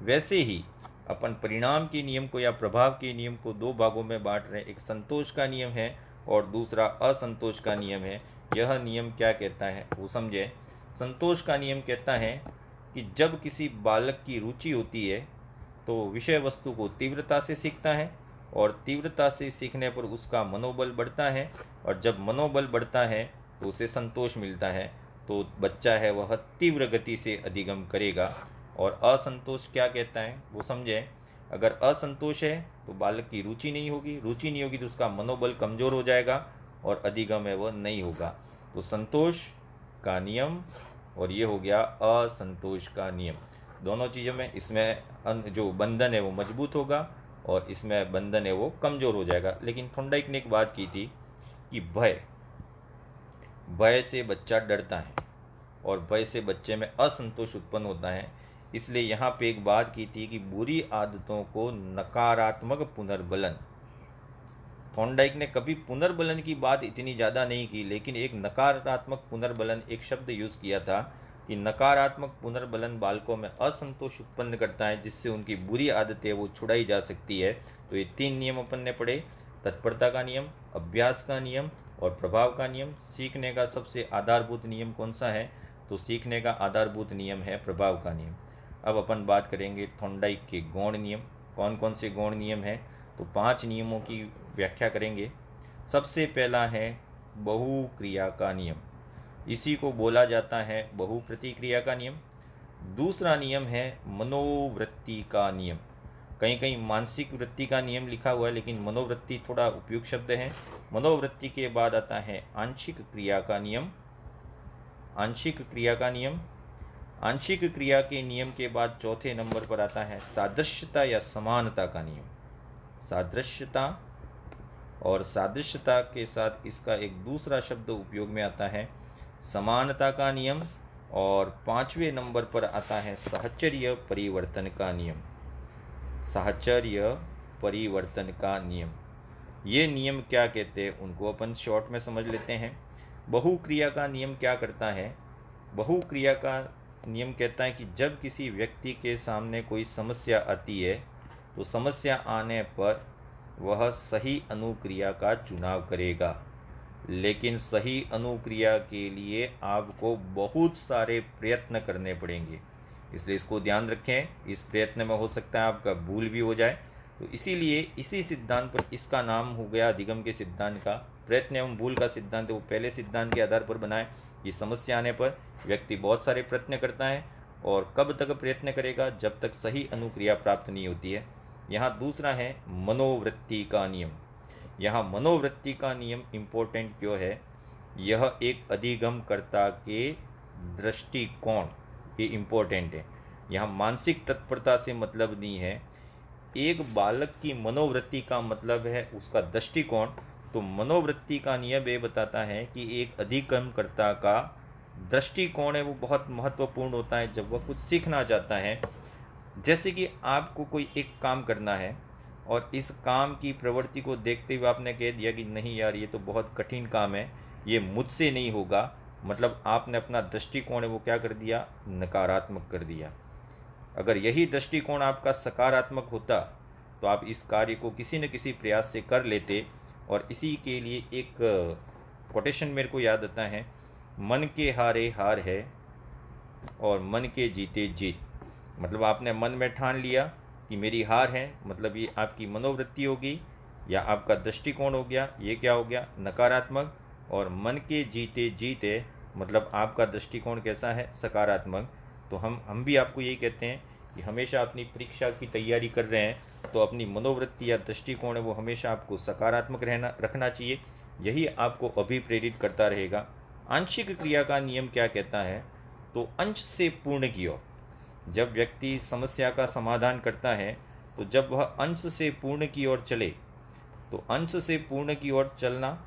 वैसे ही अपन परिणाम के नियम को या प्रभाव के नियम को 2 भागों में बांट रहे हैं। एक संतोष का नियम है और दूसरा असंतोष का नियम है। यह नियम क्या कहता है वो समझे। संतोष का नियम कहता है कि जब किसी बालक की रुचि होती है तो विषय वस्तु को तीव्रता से सीखता है, और तीव्रता से सीखने पर उसका मनोबल बढ़ता है, और जब मनोबल बढ़ता है तो उसे संतोष मिलता है, तो बच्चा है वह तीव्र गति से अधिगम करेगा। और असंतोष क्या कहता है वो समझे। अगर असंतोष है तो बालक की रुचि नहीं होगी, रुचि नहीं होगी तो उसका मनोबल कमज़ोर हो जाएगा और अधिगम है वह नहीं होगा। तो संतोष का नियम और ये हो गया असंतोष का नियम। दोनों चीज़ों में इसमें जो बंधन है वो मजबूत होगा और इसमें बंधन है वो कमज़ोर हो जाएगा। लेकिन थॉर्नडाइक ने एक बात की थी कि भय से बच्चा डरता है और भय से बच्चे में असंतोष उत्पन्न होता है। इसलिए यहाँ पे एक बात की थी कि बुरी आदतों को नकारात्मक पुनर्बलन। थॉर्नडाइक ने कभी पुनर्बलन की बात इतनी ज़्यादा नहीं की, लेकिन एक नकारात्मक पुनर्बलन एक शब्द यूज़ किया था कि नकारात्मक पुनर्बलन बालकों में असंतोष उत्पन्न करता है, जिससे उनकी बुरी आदतें वो छुड़ाई जा सकती है। तो ये 3 नियम अपन ने पढ़े, तत्परता का नियम, अभ्यास का नियम और प्रभाव का नियम। सीखने का सबसे आधारभूत नियम कौन सा है? तो सीखने का आधारभूत नियम है प्रभाव का नियम। अब अपन बात करेंगे थॉर्नडाइक के गौण नियम। कौन कौन से गौण नियम हैं? तो 5 नियमों की व्याख्या करेंगे। सबसे पहला है बहुक्रिया का नियम, इसी को बोला जाता है बहुप्रतिक्रिया का नियम। दूसरा नियम है मनोवृत्ति का नियम। कहीं कहीं मानसिक वृत्ति का नियम लिखा हुआ है, लेकिन मनोवृत्ति थोड़ा उपयुक्त शब्द है। मनोवृत्ति के बाद आता है आंशिक क्रिया का नियम। आंशिक क्रिया का नियम, आंशिक क्रिया के नियम के बाद चौथे नंबर पर आता है सादृश्यता या समानता का नियम। सादृश्यता और सादृश्यता के साथ इसका एक दूसरा शब्द उपयोग में आता है समानता का नियम। और 5वें नंबर पर आता है साहचर्य परिवर्तन का नियम। साहचर्य परिवर्तन का नियम। ये नियम क्या कहते हैं उनको अपन शॉर्ट में समझ लेते हैं। बहुक्रिया का नियम क्या करता है? बहुक्रिया का नियम कहता है कि जब किसी व्यक्ति के सामने कोई समस्या आती है तो समस्या आने पर वह सही अनुक्रिया का चुनाव करेगा, लेकिन सही अनुक्रिया के लिए आपको बहुत सारे प्रयत्न करने पड़ेंगे। इसलिए इसको ध्यान रखें, इस प्रयत्न में हो सकता है आपका भूल भी हो जाए। तो इसीलिए इसी सिद्धांत पर इसका नाम हो गया अधिगम के सिद्धांत का। प्रयत्न एवं भूल का सिद्धांत वो पहले सिद्धांत के आधार पर बनाए कि समस्या आने पर व्यक्ति बहुत सारे प्रयत्न करता है, और कब तक प्रयत्न करेगा? जब तक सही अनुक्रिया प्राप्त नहीं होती है। यहाँ दूसरा है मनोवृत्ति का नियम। यहाँ मनोवृत्ति का नियम इम्पोर्टेंट क्यों है? यह एक अधिगमकर्ता के दृष्टिकोण, ये इम्पोर्टेंट है। यहाँ मानसिक तत्परता से मतलब नहीं है। एक बालक की मनोवृत्ति का मतलब है उसका दृष्टिकोण। तो मनोवृत्ति का नियम ये बताता है कि एक अधिगमकर्ता का दृष्टिकोण है वो बहुत महत्वपूर्ण होता है जब वह कुछ सीखना चाहता है। जैसे कि आपको कोई एक काम करना है और इस काम की प्रवृत्ति को देखते हुए आपने कह दिया कि नहीं यार ये तो बहुत कठिन काम है, ये मुझसे नहीं होगा, मतलब आपने अपना दृष्टिकोण है वो क्या कर दिया? नकारात्मक कर दिया। अगर यही दृष्टिकोण आपका सकारात्मक होता तो आप इस कार्य को किसी न किसी प्रयास से कर लेते। और इसी के लिए एक कोटेशन मेरे को याद आता है, मन के हारे हार है और मन के जीते जीत। मतलब आपने मन में ठान लिया कि मेरी हार है, मतलब ये आपकी मनोवृत्ति होगी या आपका दृष्टिकोण हो गया, ये क्या हो गया? नकारात्मक। और मन के जीते जीत है मतलब आपका दृष्टिकोण कैसा है? सकारात्मक। तो हम भी आपको यही कहते हैं कि हमेशा अपनी परीक्षा की तैयारी कर रहे हैं तो अपनी मनोवृत्ति या दृष्टिकोण है वो हमेशा आपको सकारात्मक रखना चाहिए। यही आपको अभिप्रेरित करता रहेगा। आंशिक क्रिया का नियम क्या कहता है? तो अंश से पूर्ण की ओर। जब व्यक्ति समस्या का समाधान करता है तो जब वह अंश से पूर्ण की ओर चले, तो अंश से पूर्ण की ओर चलना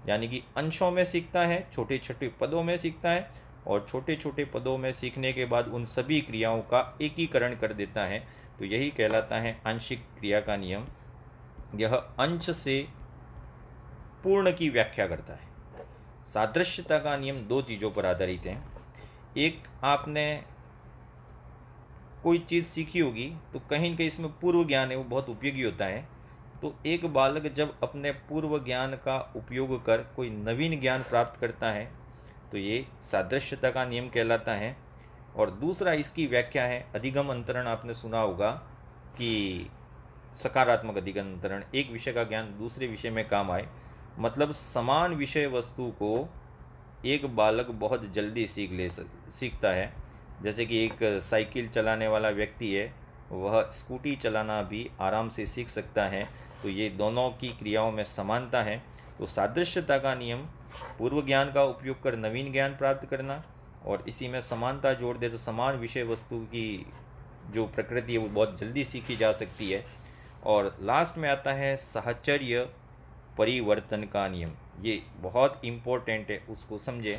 यानी कि अंशों में सीखता है, छोटे छोटे पदों में सीखता है, और छोटे छोटे पदों में सीखने के बाद उन सभी क्रियाओं का एकीकरण कर देता है। तो यही कहलाता है आंशिक क्रिया का नियम। यह अंश से पूर्ण की व्याख्या करता है। सादृश्यता का नियम दो चीज़ों पर आधारित है। एक, आपने कोई चीज़ सीखी होगी तो कहीं न कहीं इसमें पूर्व ज्ञान है वो बहुत उपयोगी होता है। तो एक बालक जब अपने पूर्व ज्ञान का उपयोग कर कोई नवीन ज्ञान प्राप्त करता है तो ये सादृश्यता का नियम कहलाता है। और दूसरा इसकी व्याख्या है अधिगम अंतरण। आपने सुना होगा कि सकारात्मक अधिगम अंतरण, एक विषय का ज्ञान दूसरे विषय में काम आए। मतलब समान विषय वस्तु को एक बालक बहुत जल्दी सीखता है। जैसे कि एक साइकिल चलाने वाला व्यक्ति है, वह स्कूटी चलाना भी आराम से सीख सकता है। तो ये दोनों की क्रियाओं में समानता है। तो सादृश्यता का नियम पूर्व ज्ञान का उपयोग कर नवीन ज्ञान प्राप्त करना, और इसी में समानता जोड़ दे तो समान विषय वस्तु की जो प्रकृति है वो बहुत जल्दी सीखी जा सकती है। और लास्ट में आता है साहचर्य परिवर्तन का नियम। ये बहुत इम्पोर्टेंट है, उसको समझें।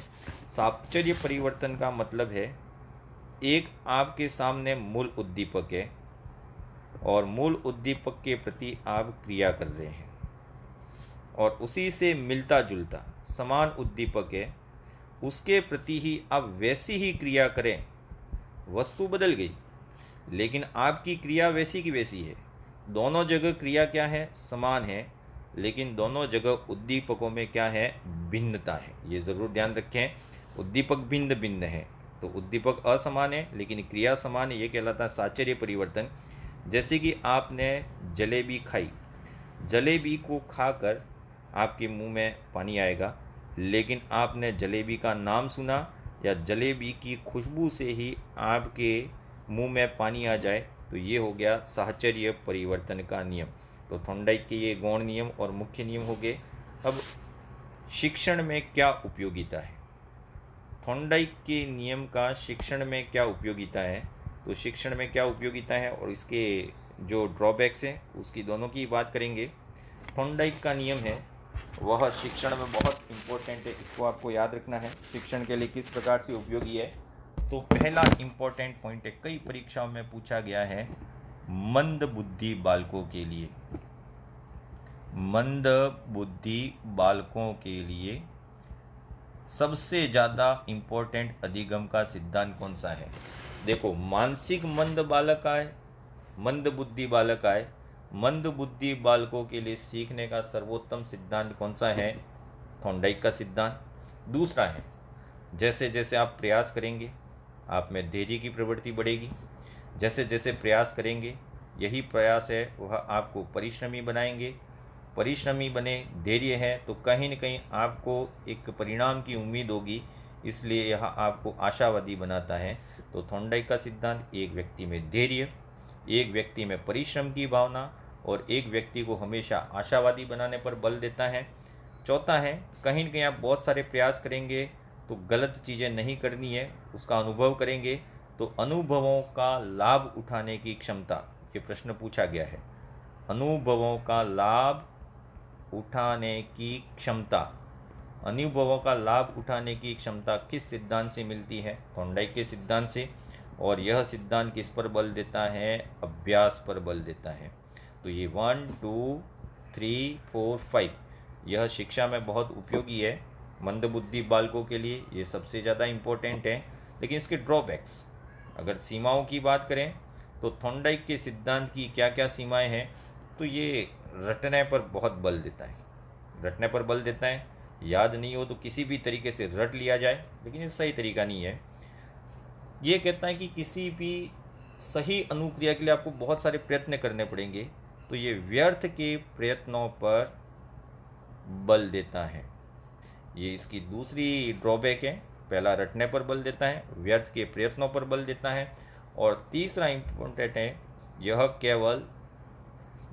साहचर्य परिवर्तन का मतलब है, एक आपके सामने मूल उद्दीपक है और मूल उद्दीपक के प्रति आप क्रिया कर रहे हैं, और उसी से मिलता जुलता समान उद्दीपक है, उसके प्रति ही आप वैसी ही क्रिया करें। वस्तु बदल गई लेकिन आपकी क्रिया वैसी की वैसी है। दोनों जगह क्रिया क्या है? समान है, लेकिन दोनों जगह उद्दीपकों में क्या है? भिन्नता है। ये ज़रूर ध्यान रखें, उद्दीपक भिन्न भिन्न है। तो उद्दीपक असमान है लेकिन क्रिया समान है, ये कहलाता है साहचर्य परिवर्तन। जैसे कि आपने जलेबी खाई, जलेबी को खाकर आपके मुंह में पानी आएगा, लेकिन आपने जलेबी का नाम सुना या जलेबी की खुशबू से ही आपके मुंह में पानी आ जाए, तो ये हो गया साहचर्य परिवर्तन का नियम। तो थॉर्नडाइक के ये गौण नियम और मुख्य नियम हो गए। अब शिक्षण में क्या उपयोगिता है? थॉर्नडाइक के नियम का शिक्षण में क्या उपयोगिता है? तो शिक्षण में क्या उपयोगिता है और इसके जो ड्रॉबैक्स हैं उसकी दोनों की बात करेंगे। थॉर्नडाइक का नियम है वह शिक्षण में बहुत इम्पोर्टेंट है, इसको आपको याद रखना है शिक्षण के लिए किस प्रकार से उपयोगी है। तो पहला इम्पोर्टेंट पॉइंट है, कई परीक्षाओं में पूछा गया है, मंद बुद्धि बालकों के लिए, मंद बुद्धि बालकों के लिए सबसे ज़्यादा इम्पोर्टेंट अधिगम का सिद्धांत कौन सा है? देखो, मानसिक मंद बालक आए, मंद बुद्धि बालक आए, मंद बुद्धि बालकों के लिए सीखने का सर्वोत्तम सिद्धांत कौन सा है? थॉर्नडाइक का सिद्धांत। दूसरा है, जैसे जैसे आप प्रयास करेंगे आप में धैर्य की प्रवृत्ति बढ़ेगी। जैसे जैसे प्रयास करेंगे, यही प्रयास है वह आपको परिश्रमी बनाएंगे। परिश्रमी बने, धैर्य है तो कहीं न कहीं आपको एक परिणाम की उम्मीद होगी, इसलिए यह आपको आशावादी बनाता है। तो थॉर्नडाइक का सिद्धांत एक व्यक्ति में धैर्य, एक व्यक्ति में परिश्रम की भावना और एक व्यक्ति को हमेशा आशावादी बनाने पर बल देता है। चौथा है, कहीं न कहीं आप बहुत सारे प्रयास करेंगे तो गलत चीज़ें नहीं करनी है, उसका अनुभव करेंगे तो अनुभवों का लाभ उठाने की क्षमता, ये प्रश्न पूछा गया है, अनुभवों का लाभ उठाने की क्षमता, अनुभवों का लाभ उठाने की क्षमता किस सिद्धांत से मिलती है? थॉर्नडाइक के सिद्धांत से। और यह सिद्धांत किस पर बल देता है? अभ्यास पर बल देता है। तो ये 1 2 3 4 5 यह शिक्षा में बहुत उपयोगी है। मंदबुद्धि बालकों के लिए ये सबसे ज़्यादा इम्पोर्टेंट है। लेकिन इसके ड्रॉबैक्स, अगर सीमाओं की बात करें तो थॉर्नडाइक के सिद्धांत की क्या क्या सीमाएं हैं? तो ये रटने पर बहुत बल देता है, रटने पर बल देता है। याद नहीं हो तो किसी भी तरीके से रट लिया जाए, लेकिन ये सही तरीका नहीं है। ये कहता है कि किसी भी सही अनुक्रिया के लिए आपको बहुत सारे प्रयत्न करने पड़ेंगे, तो ये व्यर्थ के प्रयत्नों पर बल देता है। ये इसकी दूसरी ड्रॉबैक है। पहला रटने पर बल देता है, व्यर्थ के प्रयत्नों पर बल देता है, और तीसरा इम्पोर्टेंट है, यह केवल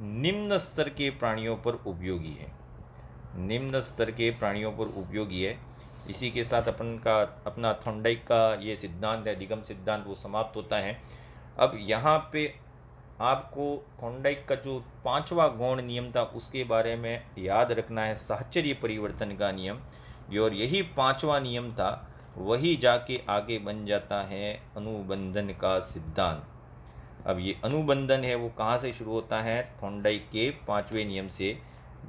निम्न स्तर के प्राणियों पर उपयोगी है, निम्न स्तर के प्राणियों पर उपयोगी है। इसी के साथ अपना थॉर्नडाइक का ये सिद्धांत है, अधिगम सिद्धांत, वो समाप्त होता है। अब यहाँ पे आपको थॉर्नडाइक का जो 5वां गौण नियम था उसके बारे में याद रखना है, साहचर्य परिवर्तन का नियम। और यही 5वां नियम था, वही जाके आगे बन जाता है अनुबंधन का सिद्धांत। अब ये अनुबंधन है वो कहाँ से शुरू होता है? थॉर्नडाइक के 5वें नियम से,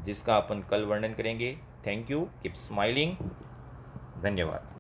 जिसका अपन कल वर्णन करेंगे। थैंक यू, कीप स्माइलिंग, धन्यवाद।